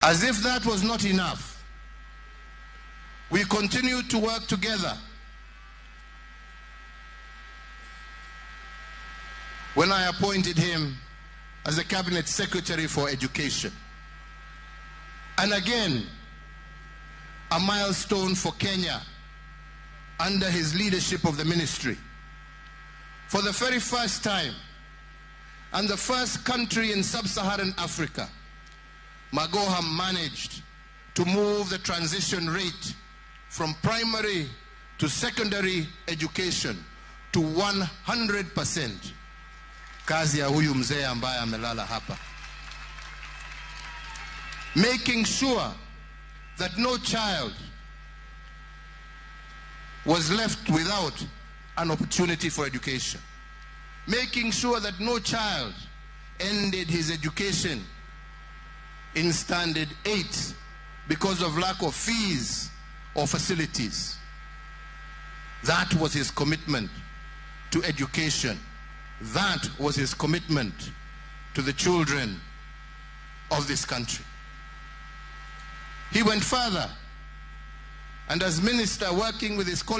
As if that was not enough, we continued to work together. When I appointed him as the Cabinet Secretary for Education. And again, a milestone for Kenya under his leadership of the ministry. For the very first time, and the first country in sub-Saharan Africa, Magoha managed to move the transition rate from primary to secondary education to 100%. Kazi ya huyu mzee ambaye amelala hapa. Making sure that no child was left without an opportunity for education. Making sure that no child ended his education in standard 8 because of lack of fees or facilities. That was his commitment to education. That was his commitment to the children of this country. He went further, and as minister, working with his colleagues,